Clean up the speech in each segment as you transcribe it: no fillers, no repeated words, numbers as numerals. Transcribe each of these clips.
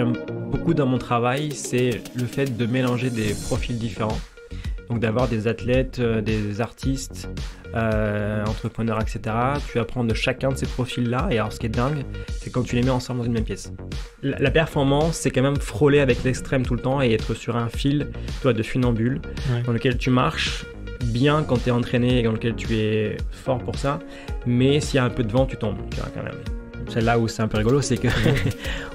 j'aime beaucoup dans mon travail, c'est le fait de mélanger des profils différents. Donc d'avoir des athlètes, des artistes, entrepreneurs, etc. Tu apprends de chacun de ces profils-là. Et alors ce qui est dingue, c'est quand tu les mets ensemble dans une même pièce. La performance, c'est quand même frôler avec l'extrême tout le temps et être sur un fil, toi, de funambule, dans lequel tu marches bien quand tu es entraîné et dans lequel tu es fort pour ça. Mais s'il y a un peu de vent, tu tombes, tu vois, quand même. C'est là où c'est un peu rigolo, c'est que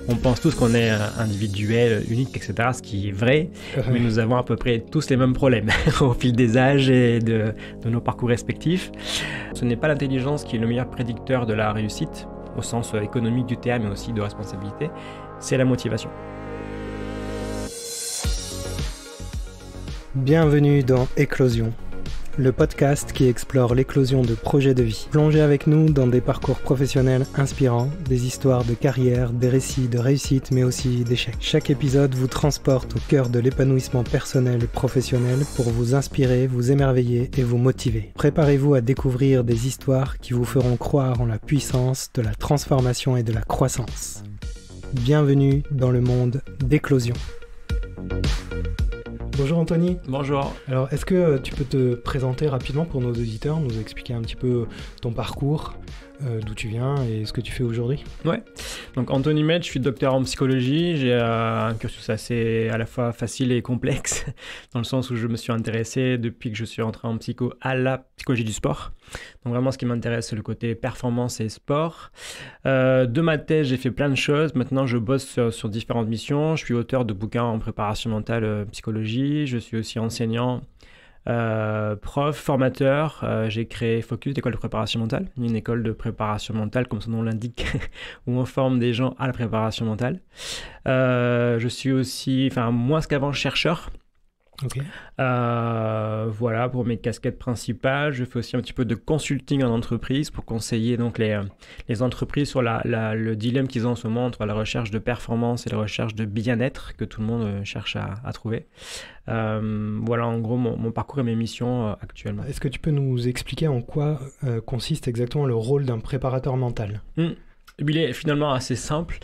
on pense tous qu'on est individuel, unique, etc. Ce qui est vrai, mais nous avons à peu près tous les mêmes problèmes au fil des âges et de nos parcours respectifs. Ce n'est pas l'intelligence qui est le meilleur prédicteur de la réussite, au sens économique du terme, mais aussi de responsabilité, c'est la motivation. Bienvenue dans Éclosion, le podcast qui explore l'éclosion de projets de vie. Plongez avec nous dans des parcours professionnels inspirants, des histoires de carrière, des récits de réussite, mais aussi d'échecs. Chaque épisode vous transporte au cœur de l'épanouissement personnel et professionnel pour vous inspirer, vous émerveiller et vous motiver. Préparez-vous à découvrir des histoires qui vous feront croire en la puissance de la transformation et de la croissance. Bienvenue dans le monde d'Éclosion. Bonjour Anthony. Bonjour. Alors, est-ce que tu peux te présenter rapidement pour nos auditeurs, nous expliquer un petit peu ton parcours, d'où tu viens et ce que tu fais aujourd'hui? Ouais. Donc Anthony Med, je suis docteur en psychologie. J'ai un cursus assez à la fois facile et complexe, dans le sens où je me suis intéressé depuis que je suis rentré en psycho à la psychologie du sport. Donc vraiment, ce qui m'intéresse, c'est le côté performance et sport. De ma thèse, j'ai fait plein de choses. Maintenant, je bosse sur différentes missions. Je suis auteur de bouquins en préparation mentale, psychologie. Je suis aussi enseignant, prof, formateur. J'ai créé Focus, l'école de préparation mentale, une école de préparation mentale, comme son nom l'indique, où on forme des gens à la préparation mentale. Je suis aussi, moins qu'avant, chercheur. Ok. Voilà pour mes casquettes principales. Je fais aussi un petit peu de consulting en entreprise pour conseiller donc les entreprises sur le dilemme qu'ils ont en ce moment entre la recherche de performance et la recherche de bien-être que tout le monde cherche à trouver. Voilà en gros mon parcours et mes missions actuellement. Est-ce que tu peux nous expliquer en quoi consiste exactement le rôle d'un préparateur mental? Il est finalement assez simple,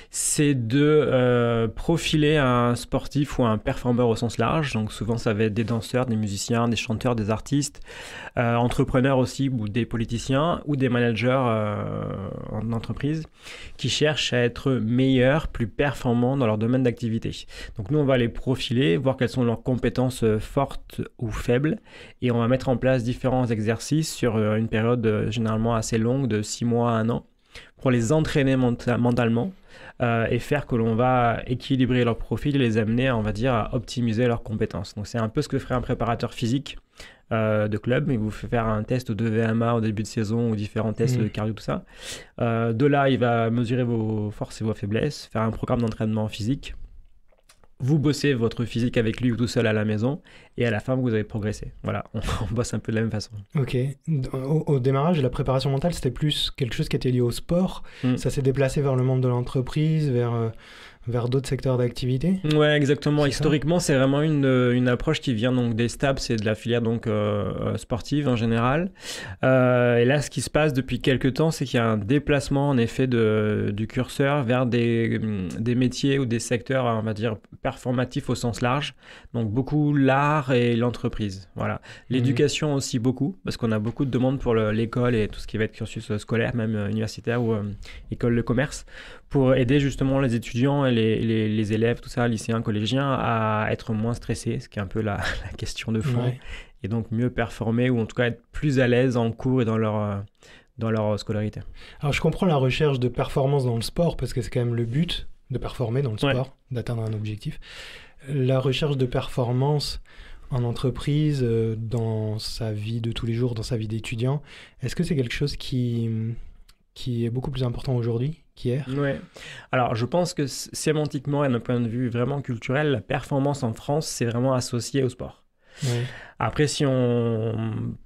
c'est de profiler un sportif ou un performeur au sens large. Donc souvent ça va être des danseurs, des musiciens, des chanteurs, des artistes, entrepreneurs aussi, ou des politiciens, ou des managers en entreprise qui cherchent à être meilleurs, plus performants dans leur domaine d'activité. Donc nous on va les profiler, voir quelles sont leurs compétences fortes ou faibles, et on va mettre en place différents exercices sur une période généralement assez longue de 6 mois à 1 an, pour les entraîner mentalement et faire que l'on va équilibrer leur profil et les amener, on va dire, à optimiser leurs compétences. Donc c'est un peu ce que ferait un préparateur physique de club. Il vous fait faire un test de VMA au début de saison ou différents tests de cardio, tout ça. De là, il va mesurer vos forces et vos faiblesses, faire un programme d'entraînement physique. Vous bossez votre physique avec lui ou tout seul à la maison, et à la fin, vous avez progressé. Voilà, on bosse un peu de la même façon. Ok. Au démarrage, la préparation mentale, c'était plus quelque chose qui était lié au sport. Ça s'est déplacé vers le monde de l'entreprise, vers d'autres secteurs d'activité. Ouais, exactement. Historiquement, c'est vraiment une approche qui vient donc des STAPS, c'est de la filière donc sportive en général. Et là, ce qui se passe depuis quelques temps, c'est qu'il y a un déplacement en effet du curseur vers des métiers ou des secteurs, on va dire, performatifs au sens large. Donc beaucoup l'art et l'entreprise. Voilà. L'éducation aussi beaucoup, parce qu'on a beaucoup de demandes pour l'école et tout ce qui va être cursus scolaire, même universitaire ou école de commerce, pour aider justement les étudiants et les élèves, tout ça, lycéens, collégiens, à être moins stressés, ce qui est un peu la question de fond, et donc mieux performer ou en tout cas être plus à l'aise en cours et dans leur scolarité. Alors je comprends la recherche de performance dans le sport, parce que c'est quand même le but de performer dans le sport, d'atteindre un objectif. La recherche de performance en entreprise, dans sa vie de tous les jours, dans sa vie d'étudiant, est-ce que c'est quelque chose qui est beaucoup plus important aujourd'hui qu'hier? Ouais. Alors, je pense que sémantiquement et d'un point de vue vraiment culturel, la performance en France, c'est vraiment associé au sport. Ouais. Après, si on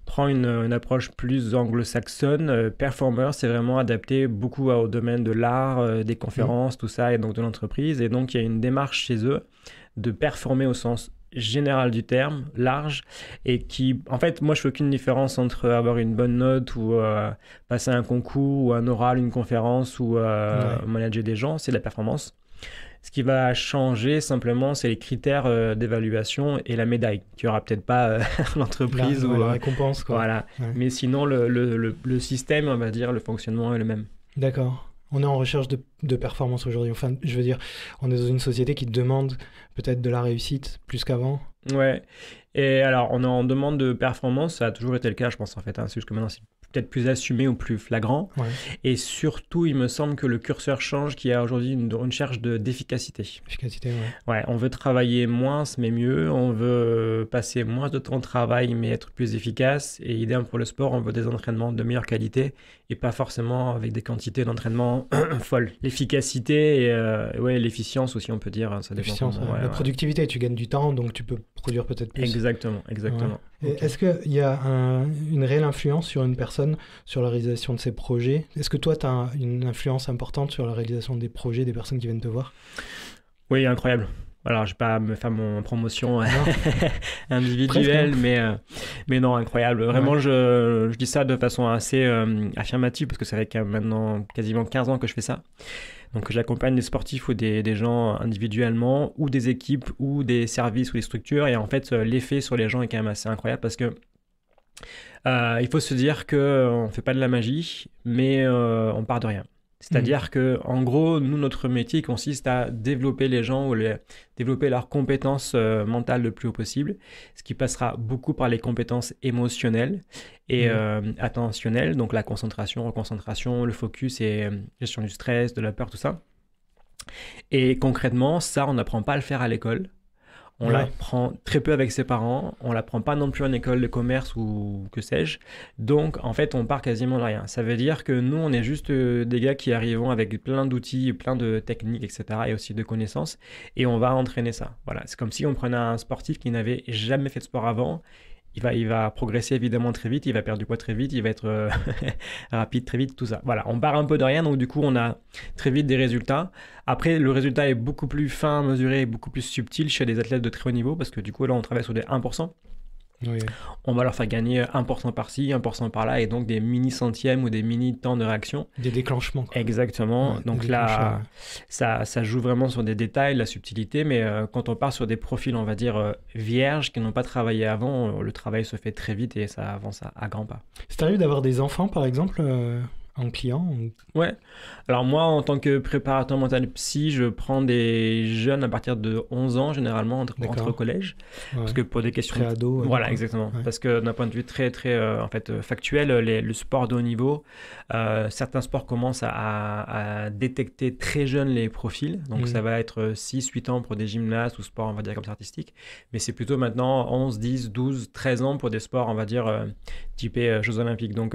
prend une approche plus anglo-saxonne, performer, c'est vraiment adapté beaucoup au domaine de l'art, des conférences, tout ça, et donc de l'entreprise. Et donc, il y a une démarche chez eux de performer au sens général du terme, large, et qui, en fait, moi je fais aucune différence entre avoir une bonne note ou passer un concours ou un oral, une conférence ou manager des gens, c'est de la performance. Ce qui va changer simplement, c'est les critères d'évaluation et la médaille. Tu n'auras peut-être pas l'entreprise ou la récompense, quoi. Voilà. Ouais. Mais sinon, le système, on va dire, le fonctionnement est le même. D'accord. On est en recherche de performance aujourd'hui. Enfin, je veux dire, on est dans une société qui demande peut-être de la réussite plus qu'avant. Ouais. Et alors, on est en demande de performance, ça a toujours été le cas, je pense, en fait. C'est juste que maintenant, c'est peut-être plus assumé ou plus flagrant. Ouais. Et surtout, il me semble que le curseur change, qu'il y a aujourd'hui une recherche d'efficacité. Efficacité, ouais. Ouais, on veut travailler moins, mais mieux. On veut passer moins de temps de travail, mais être plus efficace. Et idem pour le sport, on veut des entraînements de meilleure qualité et pas forcément avec des quantités d'entraînement folles. L'efficacité et l'efficience aussi, on peut dire. Ça dépend. L'efficience, la productivité, tu gagnes du temps, donc tu peux produire peut-être plus. Exactement. Ouais. Est-ce qu'il y a une réelle influence sur une personne sur la réalisation de ses projets? Est-ce que toi, tu as une influence importante sur la réalisation des projets des personnes qui viennent te voir? Oui, incroyable. Alors, je ne vais pas me faire mon promotion individuelle, mais non, incroyable. Vraiment, ouais. je dis ça de façon assez affirmative parce que ça fait maintenant quasiment 15 ans que je fais ça. Donc, j'accompagne des sportifs ou des gens individuellement, ou des équipes, ou des services, ou des structures. Et en fait, l'effet sur les gens est quand même assez incroyable parce que il faut se dire qu'on ne fait pas de la magie, mais on part de rien. C'est-à-dire que, en gros, nous, notre métier consiste à développer les gens ou développer leurs compétences mentales le plus haut possible, ce qui passera beaucoup par les compétences émotionnelles et attentionnelles, donc la concentration, reconcentration, le focus et gestion du stress, de la peur, tout ça. Et concrètement, ça, on n'apprend pas à le faire à l'école. On l'apprend très peu avec ses parents, on l'apprend pas non plus en école de commerce ou que sais-je. Donc, en fait, on part quasiment de rien. Ça veut dire que nous, on est juste des gars qui arrivont avec plein d'outils, plein de techniques, etc. et aussi de connaissances. Et on va entraîner ça. Voilà. C'est comme si on prenait un sportif qui n'avait jamais fait de sport avant. Il va progresser évidemment très vite, il va perdre du poids très vite, il va être rapide très vite, tout ça. Voilà, on part un peu de rien, donc du coup, on a très vite des résultats. Après, le résultat est beaucoup plus fin, mesuré, beaucoup plus subtil chez les athlètes de très haut niveau, parce que du coup, là, on travaille sur des 1%. Oui. On va leur faire gagner 1% par-ci, 1% par-là, et donc des mini-centièmes ou des mini-temps de réaction. Des déclenchements. Quoi. Exactement. Ouais, donc là, ça joue vraiment sur des détails, la subtilité, mais quand on part sur des profils, on va dire, vierges, qui n'ont pas travaillé avant, le travail se fait très vite et ça avance à grands pas. Ça t'arrive d'avoir des enfants, par exemple en client Ouais. Alors moi, en tant que préparateur mental psy, je prends des jeunes à partir de 11 ans, généralement, entre collège. Ouais. Parce que pour des questions... Pré-ado. Voilà, exactement. Ouais. Parce que d'un point de vue très, très factuel, le sport de haut niveau, certains sports commencent à détecter très jeunes les profils. Donc ça va être 6-8 ans pour des gymnastes ou sports, on va dire, comme ça, artistiques. Mais c'est plutôt maintenant 11, 10, 12, 13 ans pour des sports, on va dire, typés Jeux Olympiques. Donc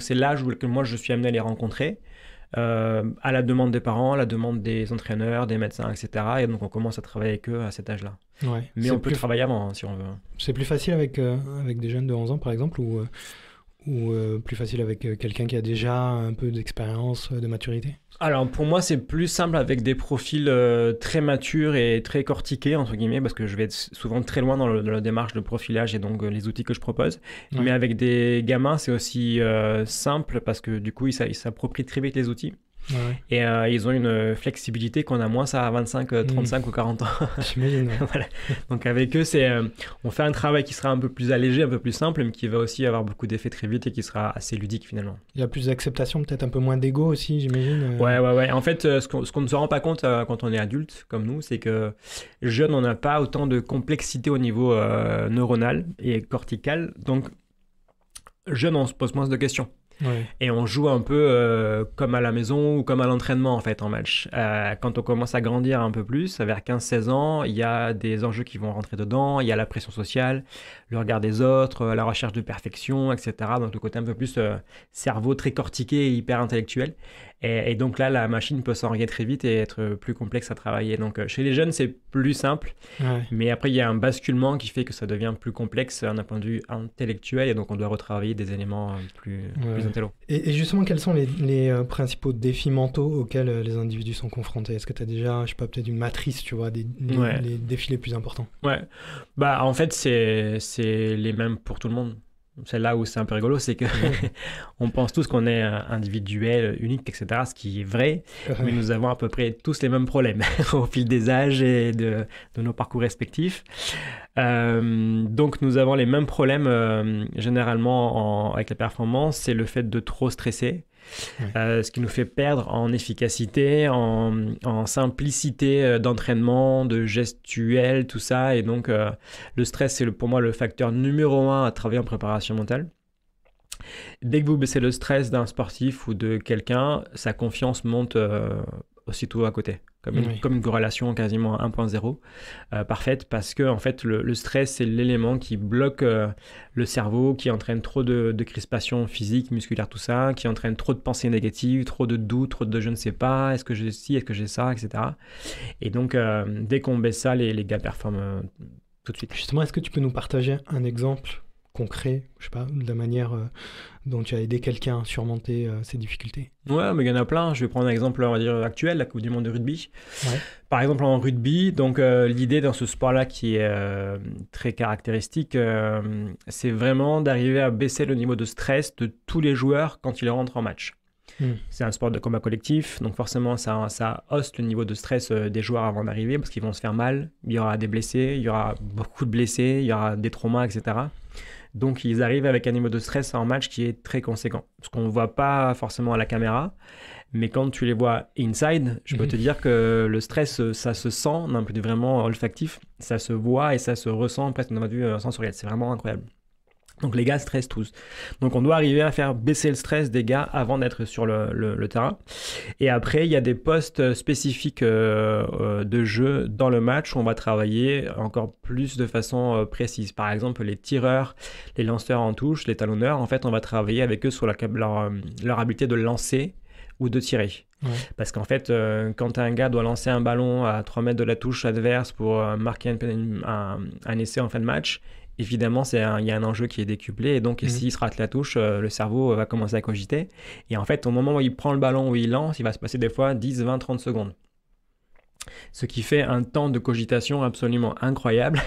c'est l'âge où moi je suis amené à les rencontrer à la demande des parents, à la demande des entraîneurs, des médecins, etc. Et donc on commence à travailler avec eux à cet âge-là. Ouais. Mais on peut travailler avant si on veut. C'est plus facile avec des jeunes de 11 ans par exemple ou plus facile avec quelqu'un qui a déjà un peu d'expérience, de maturité? Alors pour moi c'est plus simple avec des profils très matures et très cortiqués entre guillemets parce que je vais être souvent très loin dans la démarche de profilage et donc les outils que je propose. Ouais. Mais avec des gamins c'est aussi simple parce que du coup ils s'approprient très vite les outils. Ouais. Et ils ont une flexibilité qu'on a moins ça à 25, 35 ou 40 ans. J'imagine. Ouais. Voilà. Donc avec eux, on fait un travail qui sera un peu plus allégé, un peu plus simple, mais qui va aussi avoir beaucoup d'effets très vite et qui sera assez ludique finalement. Il y a plus d'acceptation, peut-être un peu moins d'ego aussi, j'imagine. Ouais. En fait, ce qu'on ne se rend pas compte quand on est adulte comme nous, c'est que jeune, on n'a pas autant de complexité au niveau neuronal et cortical. Donc jeune, on se pose moins de questions. Ouais. Et on joue un peu comme à la maison ou comme à l'entraînement en fait en match. Quand on commence à grandir un peu plus, vers 15-16 ans, il y a des enjeux qui vont rentrer dedans, il y a la pression sociale, le regard des autres, la recherche de perfection, etc. Donc le côté un peu plus cerveau très cortiqué et hyper intellectuel. Et donc là, la machine peut s'enrayer très vite et être plus complexe à travailler. Donc chez les jeunes, c'est plus simple. Ouais. Mais après, il y a un basculement qui fait que ça devient plus complexe d'un point de vue intellectuel. Et donc, on doit retravailler des éléments plus intello. Et justement, quels sont les principaux défis mentaux auxquels les individus sont confrontés? Est-ce que tu as déjà, je sais pas, peut-être une matrice, tu vois, les défis les plus importants? Ouais. Bah, en fait, c'est les mêmes pour tout le monde. c'est là où c'est un peu rigolo, c'est que on pense tous qu'on est individuel, unique, etc., ce qui est vrai, mais nous avons à peu près tous les mêmes problèmes au fil des âges et de nos parcours respectifs. Donc nous avons les mêmes problèmes généralement avec la performance, c'est le fait de trop stresser. Ce qui nous fait perdre en efficacité, en simplicité d'entraînement, de gestuelle, tout ça. Et donc, le stress, c'est pour moi le facteur numéro 1 à travailler en préparation mentale. Dès que vous baissez le stress d'un sportif ou de quelqu'un, sa confiance monte aussitôt à côté. Comme une corrélation quasiment 1.0 parfaite, parce que en fait le stress c'est l'élément qui bloque le cerveau, qui entraîne trop de crispation physique, musculaire, tout ça, qui entraîne trop de pensées négatives, trop de doutes, trop de je ne sais pas, est-ce que j'ai ci, est-ce que j'ai ça, etc. Et donc dès qu'on baisse ça, les gars performent tout de suite. Justement, est-ce que tu peux nous partager un exemple concret, je sais pas, de la manière dont tu as aidé quelqu'un à surmonter ces difficultés? Ouais, mais il y en a plein. Je vais prendre un exemple, on va dire, actuel, la Coupe du Monde de rugby. Ouais. Par exemple, en rugby, donc l'idée dans ce sport-là qui est très caractéristique, c'est vraiment d'arriver à baisser le niveau de stress de tous les joueurs quand ils rentrent en match. C'est un sport de combat collectif, donc forcément ça hausse le niveau de stress des joueurs avant d'arriver parce qu'ils vont se faire mal, il y aura des blessés, il y aura beaucoup de blessés, il y aura des traumas, etc. Donc ils arrivent avec un niveau de stress en match qui est très conséquent, ce qu'on ne voit pas forcément à la caméra, mais quand tu les vois inside, je peux te dire que le stress, ça se sent d'un point de vue vraiment olfactif, ça se voit et ça se ressent presque d'un point de vue sensoriel, c'est vraiment incroyable. Donc les gars stressent tous. Donc on doit arriver à faire baisser le stress des gars avant d'être sur le terrain. Et après, il y a des postes spécifiques de jeu dans le match où on va travailler encore plus de façon précise. Par exemple, les tireurs, les lanceurs en touche, les talonneurs, en fait, on va travailler avec eux sur leur habileté de lancer ou de tirer. Ouais. Parce qu'en fait, quand un gars doit lancer un ballon à 3 mètres de la touche adverse pour marquer un essai en fin de match, évidemment, il y a un enjeu qui est décuplé et donc s'il se rate la touche, le cerveau va commencer à cogiter. Et en fait, au moment où il prend le ballon, où il lance, il va se passer des fois 10, 20, 30 secondes. Ce qui fait un temps de cogitation absolument incroyable.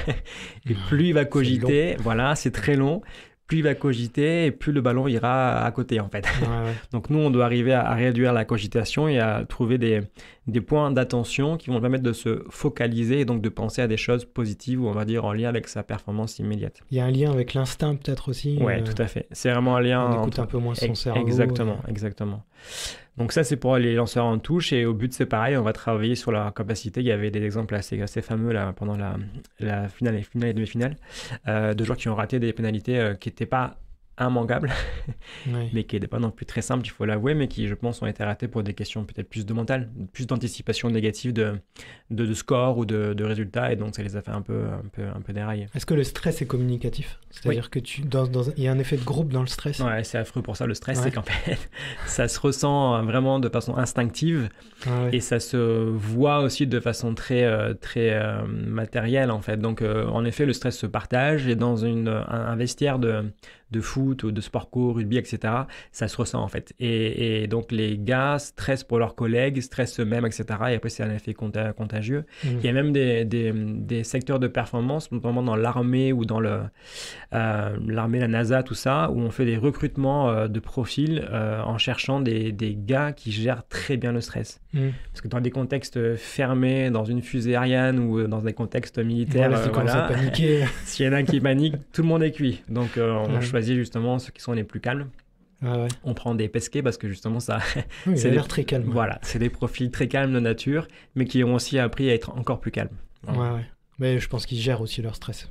Et plus il va cogiter, voilà, c'est très long. Plus il va cogiter et plus le ballon ira à côté en fait. Ouais. Donc nous, on doit arriver à réduire la cogitation et à trouver des points d'attention qui vont permettre de se focaliser et donc de penser à des choses positives ou on va dire en lien avec sa performance immédiate. Il y a un lien avec l'instinct peut-être aussi. Oui, tout à fait. C'est vraiment un lien. On écoute un peu moins son cerveau. Exactement. Donc ça, c'est pour les lanceurs en touche et au but, c'est pareil, on va travailler sur leur capacité. Il y avait des exemples assez fameux là, pendant la finale et demi-finale de joueurs qui ont raté des pénalités qui n'étaient pas immanquables, mais qui n'étaient pas non plus très simples, il faut l'avouer, mais qui, je pense, ont été ratés pour des questions peut-être plus de mental, plus d'anticipation négative de score ou de résultats, et donc ça les a fait un peu dérailler. Est-ce que le stress est communicatif ? C'est-à-dire que il y a un effet de groupe dans le stress ? Ouais, c'est affreux pour ça. Le stress, c'est qu'en fait, ça se ressent vraiment de façon instinctive et ça se voit aussi de façon très matérielle, en fait. Donc, en effet, le stress se partage et dans un vestiaire de foot ou de sport co, rugby, etc., ça se ressent en fait. Et donc les gars stressent pour leurs collègues, stressent eux-mêmes, etc. Et après, c'est un effet contagieux. Il y a même des secteurs de performance, notamment dans l'armée ou dans l'armée, la NASA, tout ça, où on fait des recrutements de profils en cherchant des gars qui gèrent très bien le stress. Parce que dans des contextes fermés, dans une fusée Ariane ou dans des contextes militaires, s'il y en a qui panique, tout le monde est cuit. Donc on choisit justement ceux qui sont les plus calmes. On prend des pesquets parce que justement ça c'est l'air très calme. Voilà, c'est des profils très calmes de nature, mais qui ont aussi appris à être encore plus calmes. Mais je pense qu'ils gèrent aussi leur stress.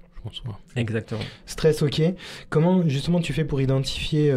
Exactement. Stress, ok. Comment justement tu fais pour identifier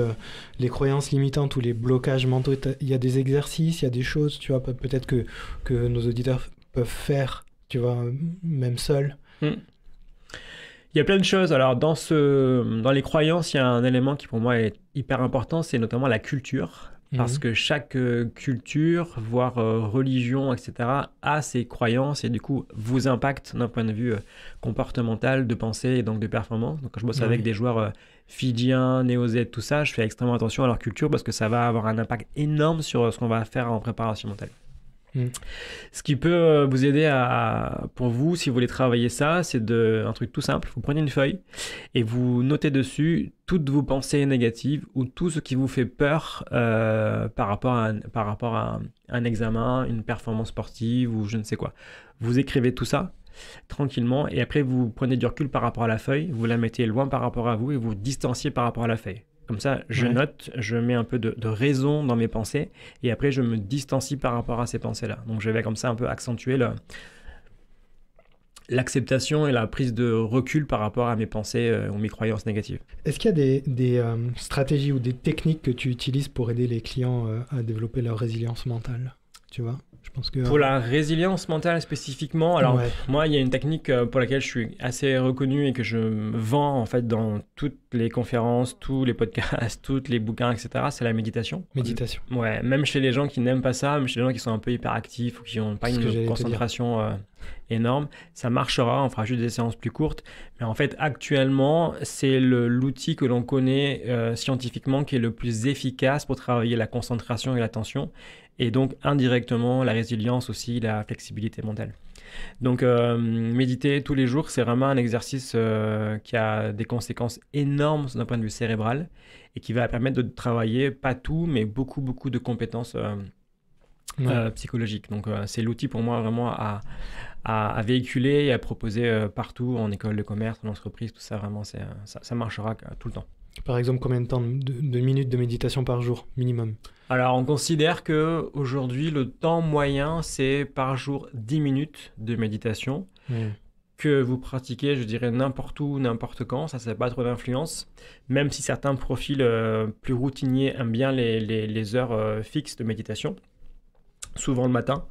les croyances limitantes ou les blocages mentaux ? Il y a des exercices, il y a des choses, tu vois, peut-être que nos auditeurs peuvent faire, tu vois, même seuls. Il y a plein de choses. Alors, dans les croyances, il y a un élément qui pour moi est hyper important, c'est notamment la culture. Parce que chaque culture, voire religion, etc., a ses croyances et du coup vous impacte d'un point de vue comportemental, de pensée et donc de performance. Donc quand je bosse avec des joueurs fidjiens, néo-Z, tout ça, je fais extrêmement attention à leur culture parce que ça va avoir un impact énorme sur ce qu'on va faire en préparation mentale. Ce qui peut vous aider pour vous, si vous voulez travailler ça, c'est un truc tout simple. Vous prenez une feuille et vous notez dessus toutes vos pensées négatives ou tout ce qui vous fait peur par rapport à un examen, une performance sportive ou je ne sais quoi. Vous écrivez tout ça tranquillement et après vous prenez du recul par rapport à la feuille, vous la mettez loin par rapport à vous et vous vous distanciez par rapport à la feuille. Comme ça, je note, je mets un peu de raison dans mes pensées et après, je me distancie par rapport à ces pensées-là. Donc, je vais comme ça un peu accentuer l'acceptation et la prise de recul par rapport à mes pensées ou mes croyances négatives. Est-ce qu'il y a des stratégies ou des techniques que tu utilises pour aider les clients à développer leur résilience mentale? Tu vois? Je pense que, pour la résilience mentale spécifiquement, alors moi, il y a une technique pour laquelle je suis assez reconnu et que je vends en fait dans toutes les conférences, tous les podcasts, tous les bouquins, etc. C'est la méditation. Méditation. Ouais, même chez les gens qui n'aiment pas ça, même chez les gens qui sont un peu hyperactifs ou qui n'ont pas une concentration énorme, ça marchera, on fera juste des séances plus courtes. Mais en fait, actuellement, c'est l'outil que l'on connaît scientifiquement qui est le plus efficace pour travailler la concentration et l'attention. Et donc, indirectement, la résilience aussi, la flexibilité mentale. Donc, méditer tous les jours, c'est vraiment un exercice qui a des conséquences énormes d'un point de vue cérébral et qui va permettre de travailler, pas tout, mais beaucoup, beaucoup de compétences psychologiques. Donc, c'est l'outil pour moi vraiment à véhiculer et à proposer partout, en école de commerce, en entreprise, tout ça, vraiment, ça marchera tout le temps. Par exemple, combien de temps de minutes de méditation par jour, minimum? Alors, on considère qu'aujourd'hui, le temps moyen, c'est par jour 10 minutes de méditation que vous pratiquez, je dirais, n'importe où, n'importe quand. Ça n'a pas trop d'influence, même si certains profils plus routiniers aiment bien les heures fixes de méditation, souvent le matin.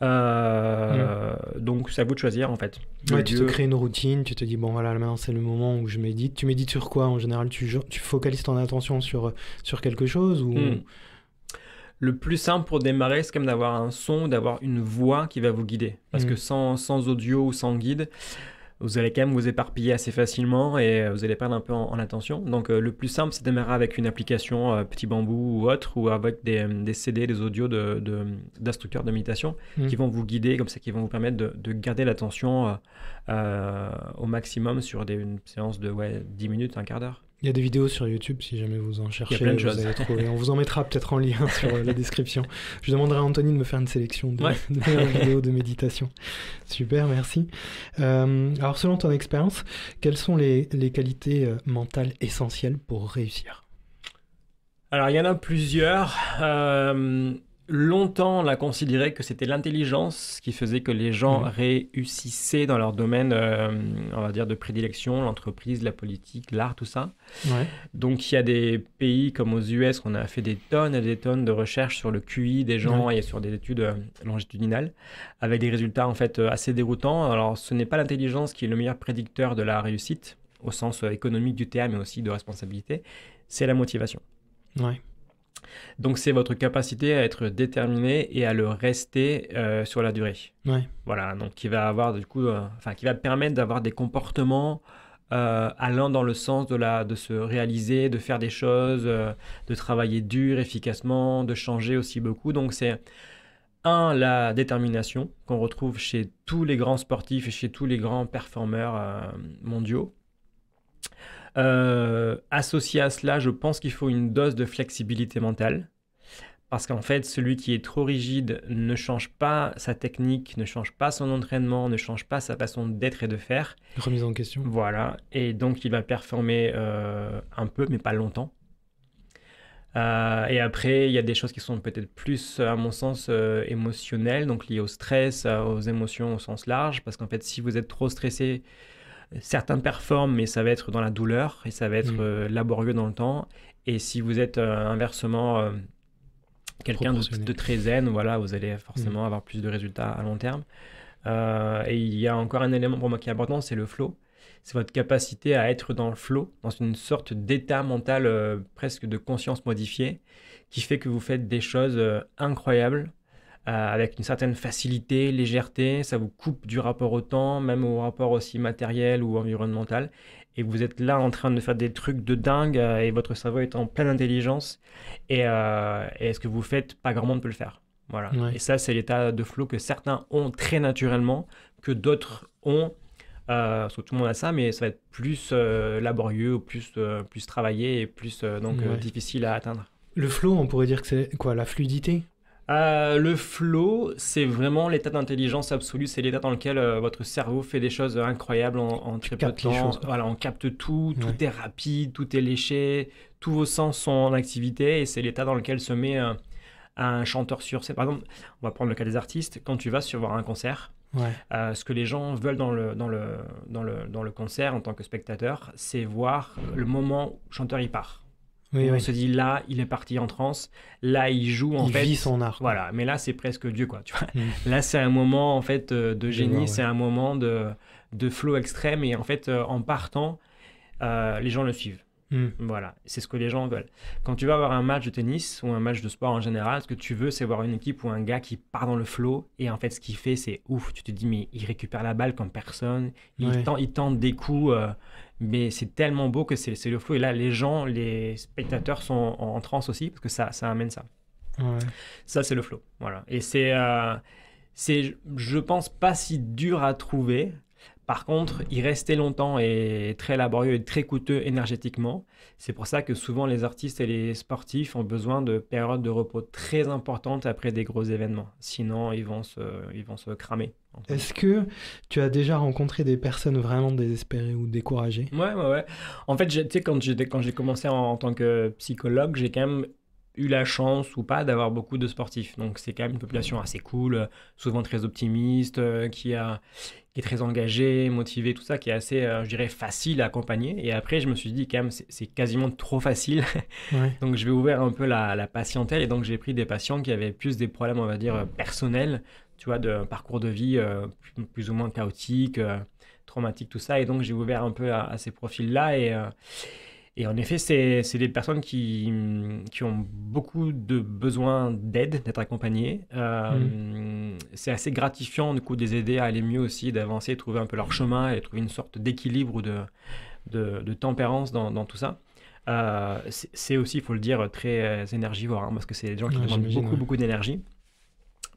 Donc, c'est à vous de choisir, en fait. Ouais, tu te crées une routine, tu te dis, bon, voilà, maintenant, c'est le moment où je médite. Tu médites sur quoi, en général? Tu focalises ton attention sur quelque chose ou... Le plus simple pour démarrer, c'est quand même d'avoir un son, d'avoir une voix qui va vous guider. Parce que sans audio ou sans guide, vous allez quand même vous éparpiller assez facilement et vous allez perdre un peu en attention. Donc, le plus simple, c'est de démarrer avec une application Petit Bambou ou autre, ou avec des CD, des audios d'instructeurs de méditation qui vont vous guider, comme ça, qui vont vous permettre de garder l'attention au maximum sur une séance de 10 minutes, un quart d'heure. Il y a des vidéos sur YouTube, si jamais vous en cherchez. Il y a plein de choses. Vous allez trouver. On vous en mettra peut-être en lien sur la description. Je demanderai à Anthony de me faire une sélection de vidéos de méditation. Super, merci. Alors, selon ton expérience, quelles sont les qualités mentales essentielles pour réussir? Alors, il y en a plusieurs. Longtemps, on a considéré que c'était l'intelligence qui faisait que les gens réussissaient dans leur domaine, on va dire, de prédilection, l'entreprise, la politique, l'art, tout ça. Donc, il y a des pays comme aux US, on a fait des tonnes et des tonnes de recherches sur le QI des gens et sur des études longitudinales, avec des résultats en fait assez déroutants. Alors, ce n'est pas l'intelligence qui est le meilleur prédicteur de la réussite, au sens économique du terme, mais aussi de responsabilité, c'est la motivation. Donc, c'est votre capacité à être déterminé et à le rester sur la durée. Voilà, donc qui va avoir qui va permettre d'avoir des comportements allant dans le sens de se réaliser, de faire des choses, de travailler dur, efficacement, de changer aussi beaucoup. Donc, c'est la détermination qu'on retrouve chez tous les grands sportifs et chez tous les grands performeurs mondiaux. Associé à cela, je pense qu'il faut une dose de flexibilité mentale parce qu'en fait, celui qui est trop rigide ne change pas sa technique, ne change pas son entraînement, ne change pas sa façon d'être et de faire. Remise en question. Voilà, et donc il va performer un peu, mais pas longtemps. Et après, il y a des choses qui sont peut-être plus, à mon sens, émotionnelles, donc liées au stress, aux émotions au sens large, parce qu'en fait, si vous êtes trop stressé, certains performent, mais ça va être dans la douleur et ça va être laborieux dans le temps. Et si vous êtes inversement quelqu'un de très zen, voilà, vous allez forcément avoir plus de résultats à long terme. Et il y a encore un élément pour moi qui est important, c'est le flow. C'est votre capacité à être dans le flow, dans une sorte d'état mental presque de conscience modifiée, qui fait que vous faites des choses incroyables, avec une certaine facilité, légèreté, ça vous coupe du rapport au temps, même au rapport aussi matériel ou environnemental, et vous êtes là en train de faire des trucs de dingue, et votre cerveau est en pleine intelligence, et ce que vous faites, pas grand monde peut le faire. Voilà. Ouais. Et ça, c'est l'état de flow que certains ont très naturellement, que d'autres ont, parce que tout le monde a ça, mais ça va être plus laborieux, plus travaillé et plus Ouais. difficile à atteindre. Le flow, on pourrait dire que c'est quoi, la fluidité? Le flow, c'est vraiment l'état d'intelligence absolue. C'est l'état dans lequel votre cerveau fait des choses incroyables en très peu de captes les temps. choses, quoi. Voilà, on capte tout, Ouais. tout est rapide, tout est léché, tous vos sens sont en activité et c'est l'état dans lequel se met un chanteur sur scène. Par exemple, on va prendre le cas des artistes. Quand tu vas voir un concert, Ouais. ce que les gens veulent dans le concert en tant que spectateur, c'est voir le moment où le chanteur il part. Oui, On oui. se dit là, il est parti en transe, là il joue en Il fait. vit son art. Voilà, mais là c'est presque Dieu quoi. Tu vois. Mm. Là c'est un moment en fait de génie, vois, ouais. c'est un moment de flow extrême et en fait en partant, les gens le suivent. Mm. Voilà, c'est ce que les gens veulent. Quand tu vas avoir un match de tennis ou un match de sport en général, ce que tu veux, c'est voir une équipe ou un gars qui part dans le flow et en fait, ce qu'il fait, c'est ouf. Tu te dis, mais il récupère la balle comme personne, Ouais. il tente des coups, mais c'est tellement beau que c'est le flow. Et là, les spectateurs sont en transe aussi parce que ça amène ça. Ouais. Ça, c'est le flow. Voilà. Et c'est, je pense, pas si dur à trouver. Par contre, y rester longtemps est très laborieux et très coûteux énergétiquement. C'est pour ça que souvent les artistes et les sportifs ont besoin de périodes de repos très importantes après des gros événements. Sinon, ils vont se cramer. Est-ce que tu as déjà rencontré des personnes vraiment désespérées ou découragées? Ouais. En fait, tu sais, quand j'ai commencé en tant que psychologue, j'ai quand même eu la chance ou pas d'avoir beaucoup de sportifs. Donc, c'est quand même une population assez cool, souvent très optimiste, qui est très engagée, motivée, tout ça, qui est assez, je dirais, facile à accompagner. Et après, je me suis dit, quand même, c'est quasiment trop facile. Ouais. Donc, je vais ouvrir un peu la patientèle. Et donc, j'ai pris des patients qui avaient plus des problèmes, on va dire, personnels, tu vois, de parcours de vie plus ou moins chaotique, traumatique, tout ça. Et donc, j'ai ouvert un peu à ces profils-là. Et en effet, c'est des personnes qui ont beaucoup de besoin d'aide, d'être accompagnées. C'est assez gratifiant du coup de les aider à aller mieux aussi, d'avancer, de trouver un peu leur chemin et trouver une sorte d'équilibre ou de tempérance dans tout ça. C'est aussi, il faut le dire, très énergivore, hein, parce que c'est des gens qui Ouais, demandent j'imagine, beaucoup, ouais. beaucoup d'énergie.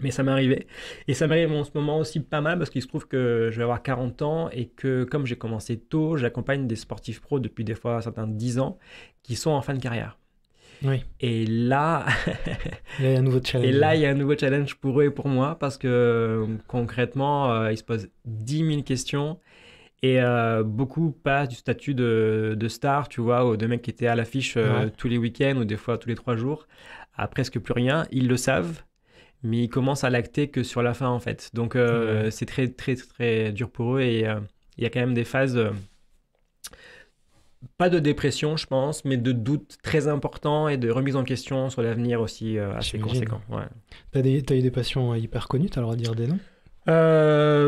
Mais ça m'est arrivé. Et ça m'arrive en ce moment aussi pas mal parce qu'il se trouve que je vais avoir 40 ans et que comme j'ai commencé tôt, j'accompagne des sportifs pros depuis des fois certains 10 ans qui sont en fin de carrière. Oui. Et là, Là, il y a un nouveau challenge. il y a un nouveau challenge pour eux et pour moi parce que concrètement, ils se posent 10 000 questions et beaucoup passent du statut de star, tu vois, ou de mec qui était à l'affiche Ouais. tous les week-ends ou des fois tous les 3 jours, à presque plus rien. Ils le savent. Mais ils commencent à lacter que sur la fin en fait. Donc Ouais. c'est très très très dur pour eux et il y a quand même des phases, pas de dépression je pense, mais de doutes très importants et de remise en question sur l'avenir aussi assez J'imagine. conséquent. Ouais. T'as eu des patients hyper connus, t'as le droit de dire des noms?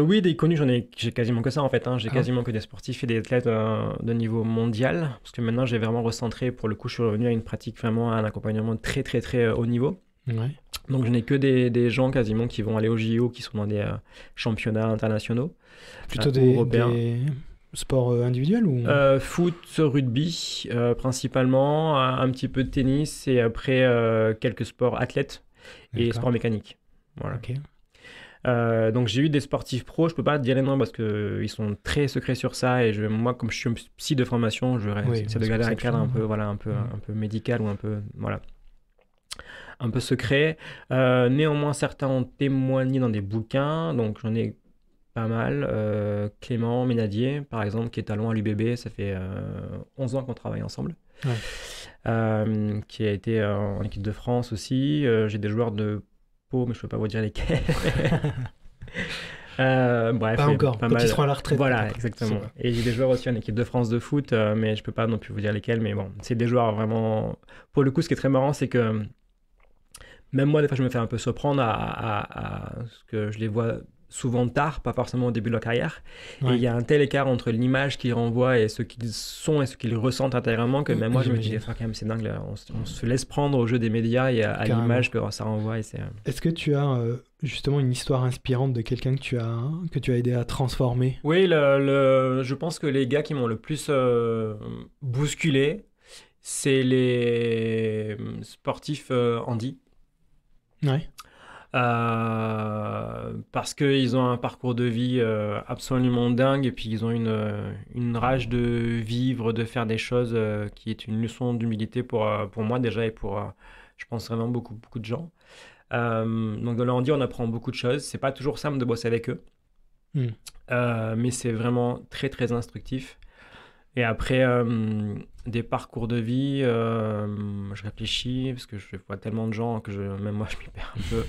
Oui, des connus, j'ai quasiment que ça en fait. Hein. J'ai Ah. quasiment que des sportifs et des athlètes de niveau mondial. Parce que maintenant j'ai vraiment recentré, pour le coup je suis revenu à une pratique vraiment, à un accompagnement très très très haut niveau. Ouais. Donc je n'ai que des gens quasiment qui vont aller au JO, qui sont dans des championnats internationaux. Plutôt européens. des sports individuels ou? Foot, rugby principalement, un petit peu de tennis et après quelques sports athlètes et D'accord. sports mécaniques. Voilà. Ok. Donc j'ai eu des sportifs pros, je peux pas dire les noms parce qu'ils sont très secrets sur ça et moi comme je suis un psy de formation, je vais Oui, essayer de c'est garder pour ça un que je cadre un demande. peu, voilà, un peu médical ou un peu, voilà, un peu secret. Néanmoins, certains ont témoigné dans des bouquins, donc j'en ai pas mal. Clément Ménadier, par exemple, qui est talent à l'UBB, ça fait 11 ans qu'on travaille ensemble. Ouais. Qui a été en équipe de France aussi. J'ai des joueurs de Pau, mais je ne peux pas vous dire lesquels. Bref, Pas encore, pas quand mal. ils seront à la retraite. Voilà, peut-être. exactement. C'est ça. Et j'ai des joueurs aussi en équipe de France de foot, mais je peux pas non plus vous dire lesquels. Mais bon, c'est des joueurs vraiment. Pour le coup, ce qui est très marrant, c'est que même moi, des fois, je me fais un peu surprendre à ce que je les vois souvent tard, pas forcément au début de leur carrière. Et Ouais. il y a un tel écart entre l'image qu'ils renvoient et ce qu'ils sont et ce qu'ils ressentent intérieurement que même moi, je me dis, J'imagine. des fois, quand même, c'est dingue. Là, on se laisse prendre au jeu des médias et à Carrément. l'image que ça renvoie. Et c'est, Est-ce que tu as justement une histoire inspirante de quelqu'un que tu as aidé à transformer? Oui, je pense que les gars qui m'ont le plus bousculé, c'est les sportifs handi. Ouais. parce qu'ils ont un parcours de vie absolument dingue et puis ils ont une rage de vivre, de faire des choses qui est une leçon d'humilité pour moi déjà et pour, je pense, vraiment beaucoup, beaucoup de gens. Donc dans le handi, on apprend beaucoup de choses. C'est pas toujours simple de bosser avec eux, mais c'est vraiment très, très instructif. Et après, des parcours de vie, je réfléchis, parce que je vois tellement de gens que même moi, je m'y perds un peu.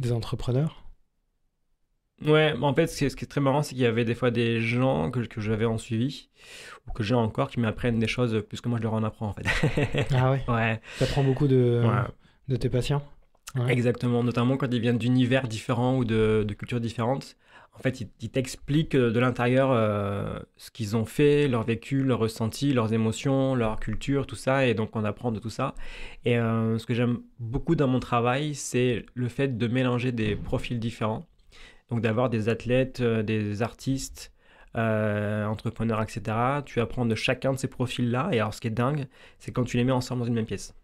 Des entrepreneurs? Ouais, en fait, ce qui est très marrant, c'est qu'il y avait des fois des gens que j'avais en suivi, ou que j'ai encore, qui m'apprennent des choses plus que moi, je leur en apprends, en fait. Ah ouais? Ouais. T'apprends beaucoup de tes patients? Ouais. Exactement, notamment quand ils viennent d'univers différents ou de cultures différentes. En fait, ils t'expliquent de l'intérieur ce qu'ils ont fait, leur vécu, leur ressenti, leurs émotions, leur culture, tout ça. Et donc, on apprend de tout ça. Et ce que j'aime beaucoup dans mon travail, c'est le fait de mélanger des profils différents. Donc, d'avoir des athlètes, des artistes, entrepreneurs, etc. Tu apprends de chacun de ces profils-là. Et alors, ce qui est dingue, c'est quand tu les mets ensemble dans une même pièce.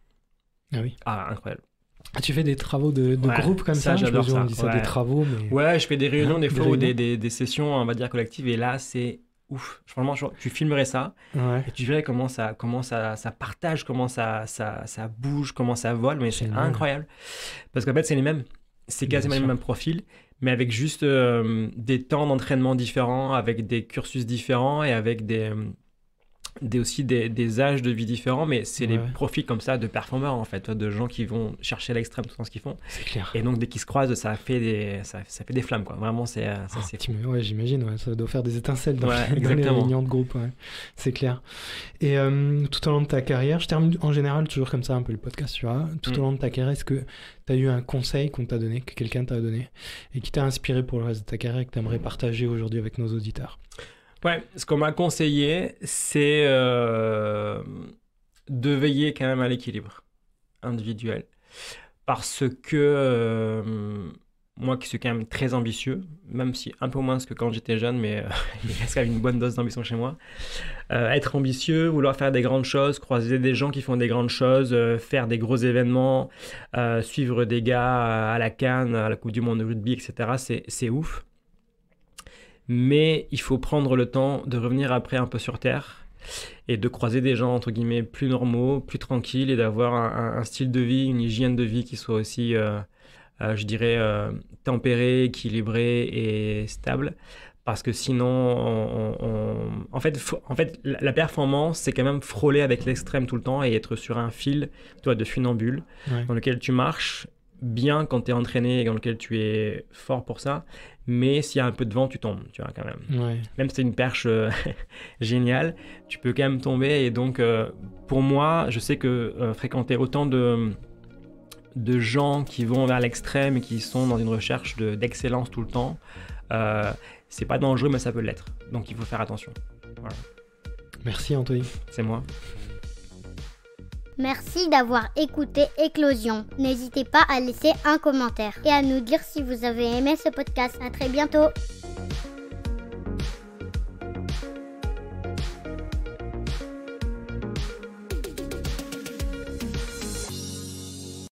Ah oui. Ah, incroyable. Tu fais des travaux de groupe comme ça? J'adore ça. On dit ça des travaux, mais... Ouais, je fais des réunions des fois ou des sessions, on va dire, collectives. Et là, c'est ouf. Franchement, tu filmerais ça et tu verrais comment ça partage, comment ça bouge, comment ça vole. Mais c'est incroyable. Parce qu'en fait, c'est les mêmes. C'est quasiment les mêmes profils, mais avec juste des temps d'entraînement différents, avec des cursus différents et avec aussi des âges de vie différents, mais c'est les profils comme ça de performeurs, en fait, de gens qui vont chercher à l'extrême tout dans ce qu'ils font. C'est clair. Et donc, dès qu'ils se croisent, ça fait des flammes, quoi. Vraiment, c'est fou. Ouais, j'imagine, ça doit faire des étincelles dans les réunions de groupe, c'est clair. Et tout au long de ta carrière, je termine en général toujours comme ça un peu le podcast, tu vois. Tout au long de ta carrière, est-ce que tu as eu un conseil qu'on t'a donné, que quelqu'un t'a donné, et qui t'a inspiré pour le reste de ta carrière et que tu aimerais partager aujourd'hui avec nos auditeurs? Ouais, ce qu'on m'a conseillé, c'est de veiller quand même à l'équilibre individuel. Parce que moi qui suis quand même très ambitieux, même si un peu moins que quand j'étais jeune, mais il reste quand même une bonne dose d'ambition chez moi. Être ambitieux, vouloir faire des grandes choses, croiser des gens qui font des grandes choses, faire des gros événements, suivre des gars à la CAN, à la Coupe du Monde de rugby, etc., c'est ouf. Mais il faut prendre le temps de revenir après un peu sur Terre et de croiser des gens, entre guillemets, plus normaux, plus tranquilles et d'avoir un style de vie, une hygiène de vie qui soit aussi, je dirais, tempérée, équilibrée et stable. Parce que sinon, en fait, la performance, c'est quand même frôler avec l'extrême tout le temps et être sur un fil, de funambule, dans lequel tu marches bien quand tu es entraîné et dans lequel tu es fort pour ça. Mais s'il y a un peu de vent, tu tombes, tu vois, quand même. Ouais. Même si c'est une perche géniale, tu peux quand même tomber. Et donc, pour moi, je sais que fréquenter autant de gens qui vont vers l'extrême et qui sont dans une recherche d'excellence tout le temps, c'est pas dangereux, mais ça peut l'être. Donc, il faut faire attention. Voilà. Merci, Anthony. C'est moi. Merci d'avoir écouté Éclosion. N'hésitez pas à laisser un commentaire et à nous dire si vous avez aimé ce podcast. À très bientôt.